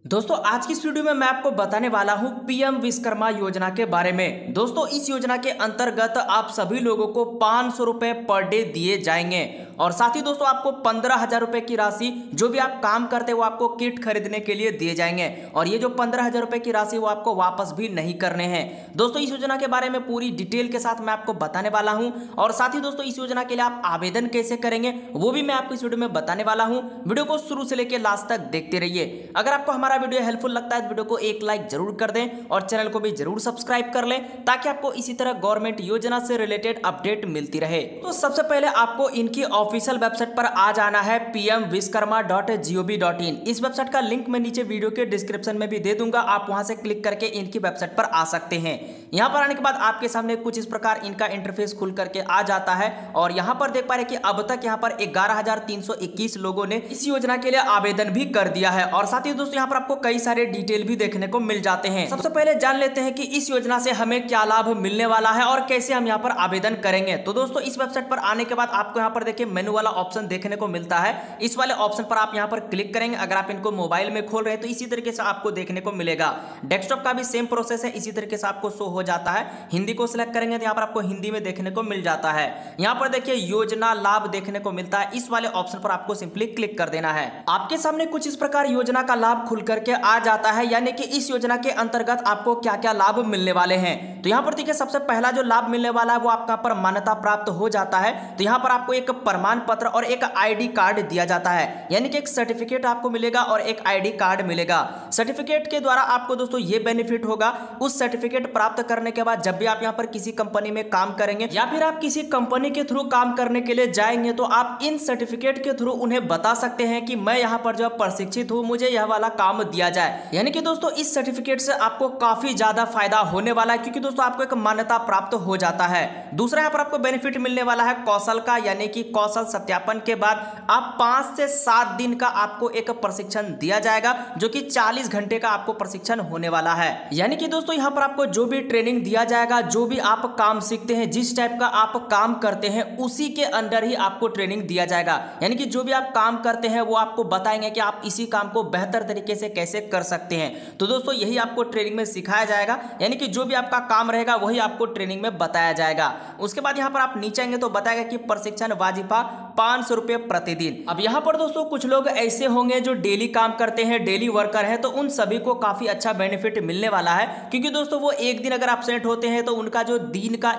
दोस्तों आज की इस वीडियो में मैं आपको बताने वाला हूं पीएम विश्वकर्मा योजना के बारे में। दोस्तों इस योजना के अंतर्गत आप सभी लोगों को 500 रुपए पर डे दिए जाएंगे और साथ ही दोस्तों आपको 15,000 रुपए की राशि जो भी आप काम करते हैं वो आपको किट खरीदने के लिए दिए जाएंगे और ये जो 15,000 रुपए की राशि वो आपको वापस भी नहीं करने हैं। दोस्तों इस योजना के बारे में पूरी डिटेल के साथ मैं आपको बताने वाला हूं और साथ ही दोस्तों इस योजना के लिए आप आवेदन कैसे करेंगे वो भी मैं आपको इस वीडियो में बताने वाला हूं। वीडियो को शुरू से लेकर लास्ट तक देखते रहिए। अगर आपको हमारा वीडियो हेल्पफुल लगता है तो वीडियो को एक लाइक जरूर कर दें और चैनल को भी जरूर सब्सक्राइब कर लें ताकि आपको इसी तरह गवर्नमेंट योजना से रिलेटेड अपडेट मिलती रहे। तो सबसे पहले आपको इनकी ऑफिशियल वेबसाइट पर आ जाना है pmvishkarma.gov.in। इस वेबसाइट का लिंक मैं नीचे वीडियो के डिस्क्रिप्शन में भी दे दूंगा, आप वहां से क्लिक करके इनकी वेबसाइट पर आ सकते हैं। यहां पर आने के बाद आपके सामने कुछ इस प्रकार इनका इंटरफेस खुल करके आ जाता है और यहां पर देख पा रहे कि अब तक यहां पर 11,321 लोगों ने इस योजना के लिए आवेदन भी कर दिया है और साथ ही दोस्तों यहां पर आपको कई सारे डिटेल भी देखने को मिल जाते हैं। सबसे पहले जान लेते हैं कि इस योजना से हमें क्या लाभ मिलने वाला है और कैसे हम यहां पर आवेदन करेंगे। तो दोस्तों इस वेबसाइट पर आने के बाद आपको यहां पर देखिए मेनू वाला ऑप्शन देखने को मिलता है। इस वाले ऑप्शन पर आप यहां पर क्लिक करेंगे। अगर आप इनको मोबाइल में खोल रहे हैं तो इसी तरीके से आपको देखने को मिलेगा। डेस्कटॉप का भी सेम प्रोसेस है, इसी तरीके से आपको शो हो जाता है। हिंदी को सिलेक्ट करेंगे तो यहां पर आपको हिंदी में देखने को मिल जाता है। यहां पर देखिए योजना लाभ देखने को मिलता है। इस वाले ऑप्शन पर आपको सिंपली क्लिक कर देना है। आपके सामने कुछ इस प्रकार योजना का लाभ खुल करके आ जाता है, यानी कि इस योजना के अंतर्गत आपको क्या क्या लाभ मिलने वाले हैं। तो यहां पर देखिए सबसे पहला जो लाभ मिलने वाला है वो आपका पर मान्यता प्राप्त हो जाता है। तो यहां पर आपको एक प्रमाण पत्र और एक आईडी कार्ड दिया जाता है, यानी कि एक सर्टिफिकेट आपको मिलेगा और एक आईडी कार्ड मिलेगा। सर्टिफिकेट के द्वारा आपको दोस्तों ये बेनिफिट होगा, उस सर्टिफिकेट प्राप्त करने के बाद जब भी आप यहां पर किसी कंपनी में काम करेंगे या फिर आप किसी कंपनी के थ्रू काम करने के लिए जाएंगे तो आप इन सर्टिफिकेट के थ्रू उन्हें बता सकते हैं कि मैं यहां पर जो प्रशिक्षित हूं, मुझे यह वाला काम दिया जाए। यानी कि दोस्तों इस सर्टिफिकेट से आपको काफी ज्यादा फायदा होने वाला है क्योंकि दोस्तों आपको एक मान्यता प्राप्त हो जाता है। दूसरा यहां पर आपको बेनिफिट मिलने वाला है कौशल का, यानी कि कौशल सत्यापन के बाद आप 5 से 7 दिन का आपको एक प्रशिक्षण दिया जाएगा जो कि 40 घंटे का आपको प्रशिक्षण होने वाला है। यानी कि दोस्तों यहां पर आपको जो भी ट्रेनिंग दिया जाएगा, जो भी आप काम सीखते हैं, जिस टाइप का आप काम करते हैं उसी के अंदर ही आपको ट्रेनिंग दिया जाएगा। यानी कि जो भी आप काम करते हैं वो आपको बताएंगे कि आप इसी काम को बेहतर तरीके से कैसे कर सकते हैं। तो दोस्तों यही आपको ट्रेनिंग में सिखाया जाएगा, यानी कि जो भी आपका काम रहेगा वही आपको ट्रेनिंग में बताया जाएगा। उसके बाद यहां पर आप नीचे आएंगे तो बताएगा कि प्रशिक्षण वाजिफा 500 रुपए प्रतिदिन। अब यहां पर दोस्तों कुछ लोग ऐसे होंगे जो डेली काम करते हैं, डेली वर्कर हैं, तो उन सभी को काफी अच्छा बेनिफिट मिलने वाला है क्योंकि दोस्तों वो एक दिन अगर एब्सेंट होते हैं तो उनका जो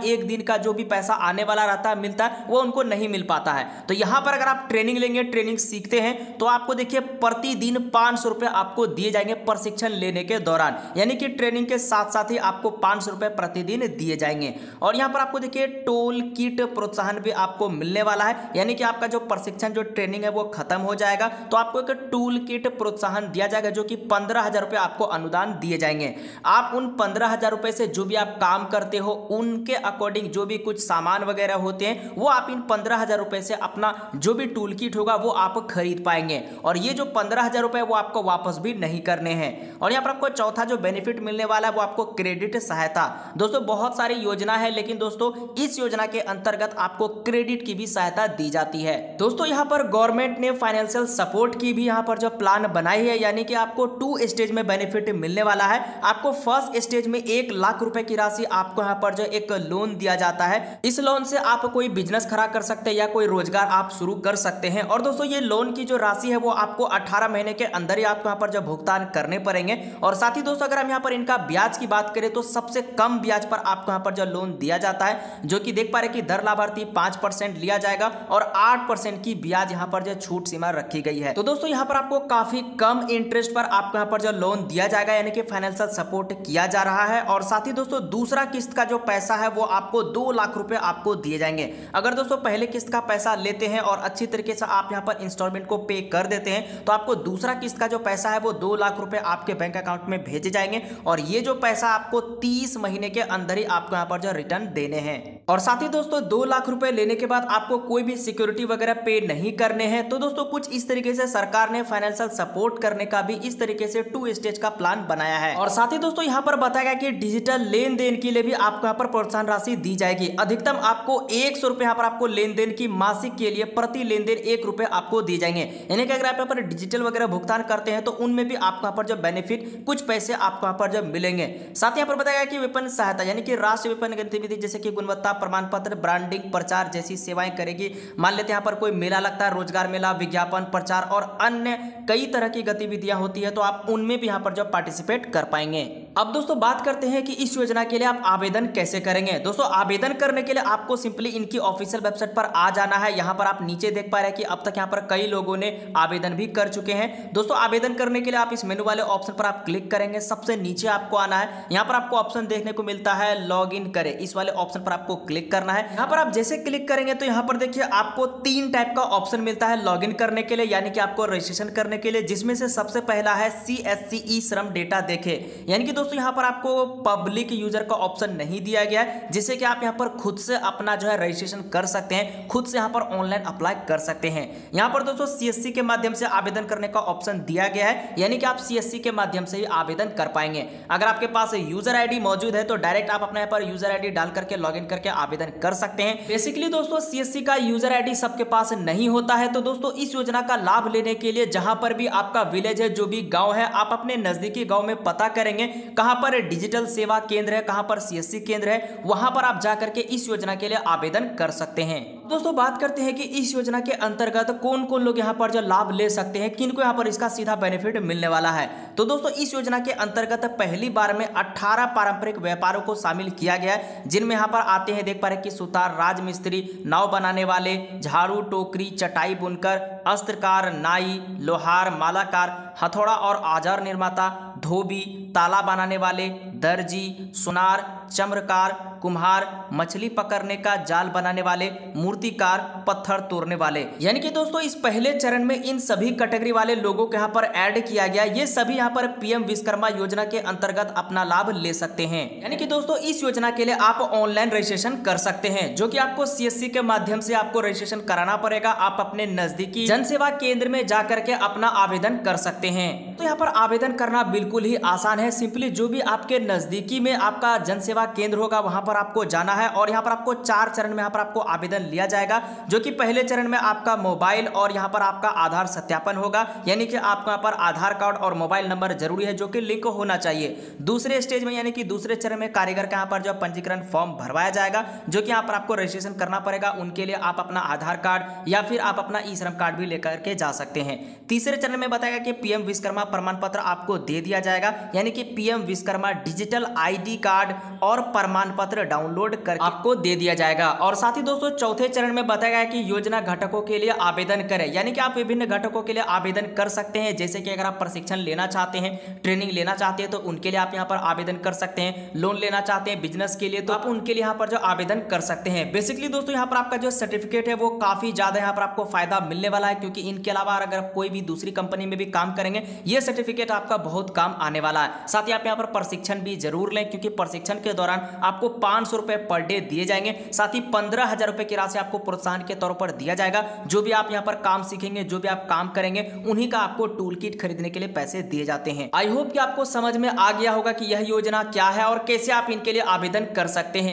एक दिन का जो भी पैसा आने वाला रहता है मिलता है वो उनको नहीं मिल पाता है। तो यहां पर अगर आप ट्रेनिंग लेंगे, ट्रेनिंग सीखते हैं तो आपको देखिए प्रतिदिन 500 रुपए आपको दिए जाएंगे प्रशिक्षण लेने के दौरान, यानी कि ट्रेनिंग के साथ साथ ही आपको 500 रुपए प्रतिदिन दिए जाएंगे। और यहां पर आपको देखिए टोल किट प्रोत्साहन भी आपको मिलने वाला है, यानी कि आपका जो प्रशिक्षण जो ट्रेनिंग है वो खत्म हो जाएगा तो आपको एक टूल किट प्रोत्साहन दिया जाएगा जो कि 15,000 रुपए आपको अनुदान दिए जाएंगे। आप उन 15,000 रुपए से जो भी आप काम करते हो उनके अकॉर्डिंग जो भी कुछ सामान वगैरह होते हैं वो आप इन 15,000 रुपए से अपना जो भी टूल किट होगा वो आप खरीद पाएंगे और ये जो 15,000 रुपए वो आपको वापस भी नहीं करने हैं। और यहाँ पर आपको चौथा जो बेनिफिट मिलने वाला है वो आपको क्रेडिट सहायता। दोस्तों बहुत सारी योजना है लेकिन दोस्तों इस योजना के अंतर्गत आपको क्रेडिट की भी सहायता दी जाती है। दोस्तों यहाँ पर गवर्नमेंट ने फाइनेंशियल सपोर्ट की भी यहाँ पर जो प्लान बनाई है, यानी कि आपको 2 स्टेज में बेनिफिट मिलने वाला है। आपको फर्स्ट स्टेज में 1 लाख रुपए की राशि आपको यहाँ पर जो एक लोन दिया जाता है। इस लोन से आप कोई बिजनेस खड़ा कर सकते हैं या कोई रोजगार आप शुरू कर सकते हैं और दोस्तों ये लोन की जो राशि है वो आपको 18 महीने के अंदर ही आपको यहाँ पर जो भुगतान करने पड़ेंगे। और साथ ही दोस्तों अगर हम यहाँ पर इनका ब्याज की बात करें तो सबसे कम ब्याज पर आपको यहाँ पर जो लोन दिया जाता है जो कि देख पा रहे कि दर लाभार्थी 5% लिया जाएगा और 8% की ब्याज यहाँ पर जो छूट सीमा रखी गई है। तो दोस्तों यहाँ पर आपको काफी कम इंटरेस्ट पर आपको यहाँ पर जो लोन दिया जाएगा, यानी कि फाइनेंशियल सपोर्ट किया जा रहा है। और साथ ही दोस्तों दूसरा किस्त का जो पैसा है वो आपको 2 लाख रुपए आपको दिए जाएंगे। अगर दोस्तों पहले किस्त का पैसा लेते हैं और अच्छी तरीके से आप यहाँ पर इंस्टॉलमेंट को पे कर देते हैं तो आपको दूसरा किस्त का जो पैसा है वो 2 लाख रुपए आपके बैंक अकाउंट में भेजे जाएंगे और ये जो पैसा आपको 30 महीने के अंदर ही आपको यहाँ पर जो रिटर्न देने हैं। और साथ ही दोस्तों 2 लाख रुपए लेने के बाद आपको कोई भी सिक्योरिटी वगैरह पे नहीं करने हैं। तो दोस्तों कुछ इस तरीके से सरकार ने फाइनेंशियल सपोर्ट करने का भी इस तरीके से 2 स्टेज का प्लान बनाया है। और साथ ही दोस्तों यहाँ पर बताया गया कि डिजिटल लेन देन के लिए भी आपको यहाँ पर प्रोत्साहन राशि दी जाएगी। अधिकतम आपको 100 रुपए यहाँ पर आपको लेन देन की मासिक के लिए प्रति लेन देन 1 रुपए आपको दिए जाएंगे। यानी कि अगर आप यहाँ पर डिजिटल वगैरह भुगतान करते हैं तो उनमें भी आपको यहाँ पर जो बेनिफिट कुछ पैसे आपको यहाँ पर जो मिलेंगे। साथ ही यहाँ पर बताया गया कि विपणन सहायता यानी कि राष्ट्रीय विपणन गतिविधि जैसे कि गुणवत्ता प्रमाण पत्र, ब्रांडिंग, प्रचार जैसी सेवाएं करेगी। मान लेते हैं यहाँ पर कोई मेला लगता है, रोजगार मेला, विज्ञापन, प्रचार और अन्य कई तरह की गतिविधियां होती है तो आप उनमें भी यहाँ पर जो पार्टिसिपेट कर पाएंगे। अब दोस्तों बात करते हैं कि इस योजना के लिए आप आवेदन कैसे करेंगे। दोस्तों आवेदन करने के लिए आपको सिंपली इनकी ऑफिशियल वेबसाइट पर आ जाना है। यहाँ पर आप नीचे देख पा रहे हैं कि अब तक यहाँ पर कई लोगों ने आवेदन भी कर चुके हैं। दोस्तों आवेदन करने के लिए आप इस मेनू वाले ऑप्शन पर आप क्लिक करेंगे, सबसे नीचे आपको आना है। यहाँ पर आपको ऑप्शन देखने को मिलता है लॉग इन करें, इस वाले ऑप्शन पर आपको क्लिक करना है। यहाँ पर आप जैसे क्लिक करेंगे तो यहाँ पर देखिए आपको 3 टाइप का ऑप्शन मिलता है लॉग इन करने के लिए, यानी कि आपको रजिस्ट्रेशन करने के लिए, जिसमें से सबसे पहला है CSC ई श्रम डेटा देखे। यानी कि दोस्तों यहाँ पर आपको पब्लिक यूजर का ऑप्शन नहीं दिया गया है, जिससे कि आप यहाँ पर खुद से अपना जो है रजिस्ट्रेशन कर सकते हैं, खुद से यहाँ पर ऑनलाइन अप्लाई कर सकते हैं। यहाँ पर दोस्तों CSC के माध्यम से आवेदन करने का ऑप्शन दिया गया है, यानी कि आप CSC के माध्यम से ही आवेदन कर पाएंगे। अगर आपके पास यूजर आईडी मौजूद है तो डायरेक्ट आप अपने यहाँ पर यूजर आईडी डाल करके लॉगिन करके आवेदन कर सकते हैं। बेसिकली दोस्तों CSC का यूजर आईडी सबके पास नहीं होता है। तो दोस्तों इस योजना का लाभ लेने के लिए जहां पर भी आपका विलेज है, जो भी गांव है, आप अपने नजदीकी गांव में पता करेंगे कहां पर डिजिटल सेवा केंद्र है, कहां पर CSC केंद्र है, वहां पर आप जाकर के इस योजना के लिए आवेदन कर सकते हैं। दोस्तों बात करते हैं कि इस योजना के अंतर्गत कौन कौन लोग यहाँ पर जो लाभ ले सकते हैं, किनको यहाँ पर इसका सीधा बेनिफिट मिलने वाला है। तो दोस्तों इस योजना के अंतर्गत पहली बार में 18 पारंपरिक व्यापारों को शामिल किया गया है, जिनमें यहाँ पर आते हैं, देख पा रहे हैं कि सुतार, राजमिस्त्री, नाव बनाने वाले, झाड़ू, टोकरी, चटाई बुनकर, अस्त्रकार, नाई, लोहार, मालाकार, हथौड़ा और औजार निर्माता, धोबी, ताला बनाने वाले, दर्जी, सुनार, चम्रकार, कुम्हार, मछली पकड़ने का जाल बनाने वाले, मूर्तिकार, पत्थर तोड़ने वाले। यानी कि दोस्तों इस पहले चरण में इन सभी कैटेगरी वाले लोगों को यहाँ पर ऐड किया गया। ये सभी यहाँ पर PM विश्वकर्मा योजना के अंतर्गत अपना लाभ ले सकते हैं। यानी कि दोस्तों इस योजना के लिए आप ऑनलाइन रजिस्ट्रेशन कर सकते हैं, जो कि आपको CSC के माध्यम से आपको रजिस्ट्रेशन कराना पड़ेगा। आप अपने नजदीकी जन सेवा केंद्र में जाकर के अपना आवेदन कर सकते हैं। तो यहाँ पर आवेदन करना बिल्कुल ही आसान है। सिंपली जो भी आपके नजदीकी में आपका जन सेवा केंद्र होगा वहां पर आपको जाना है और यहाँ पर आपको 4 चरण में यहाँ पर आपको आवेदन लिया जाएगा, जो कि पहले चरण में आपका मोबाइल और यहाँ पर आपका आधार सत्यापन होगा। यानी कि आपको यहाँ पर आधार कार्ड और मोबाइल नंबर जरूरी है, जो कि लिंक होना चाहिए। दूसरे स्टेज में यानी कि दूसरे चरण में कारीगर का यहाँ पर जो पंजीकरण फॉर्म भरवाया जाएगा, जो कि यहाँ पर आपको रजिस्ट्रेशन करना पड़ेगा। उनके लिए आप अपना आधार कार्ड या फिर आप अपना ई श्रम कार्ड भी लेकर के जा सकते हैं। तीसरे चरण में बताया कि PM विश्वकर्मा प्रमाण पत्र आपको दे दिया जाएगा, यानी कि PM Vishwakarma digital ID card और प्रमाण पत्र डाउनलोड करके आपको दे दिया जाएगा। और साथ ही दोस्तों चौथे चरण में बताया गया कि योजना घटकों के लिए आवेदन करें, यानी कि आप विभिन्न घटकों के लिए आवेदन कर सकते हैं। जैसे कि अगर आप प्रशिक्षण लेना चाहते हैं, ट्रेनिंग लेना चाहते हैं तो उनके लिए आप यहाँ पर आवेदन कर सकते हैं। लोन लेना चाहते हैं बिजनेस के लिए तो आप उनके लिए यहाँ पर जो आवेदन कर सकते हैं। बेसिकली दोस्तों यहाँ पर आपका जो सर्टिफिकेट है वो काफी ज्यादा यहाँ पर आपको फायदा मिलने वाला है, क्योंकि इनके अलावा अगर आप कोई भी दूसरी कंपनी में भी काम करेंगे, ये सर्टिफिकेट आपका बहुत काम आने वाला है। साथ ही आप यहाँ पर प्रशिक्षण भी जरूर लें, क्योंकि प्रशिक्षण के दौरान आपको 500 रुपए पर डे दिए जाएंगे। साथ ही 15,000 रुपए की राशि आपको प्रोत्साहन के तौर पर दिया जाएगा। जो भी आप यहाँ पर काम सीखेंगे, जो भी आप काम करेंगे, उन्हीं का आपको टूल किट खरीदने के लिए पैसे दिए जाते हैं। आई होप कि आपको समझ में आ गया होगा कि यह योजना क्या है और कैसे आप इनके लिए आवेदन कर सकते हैं।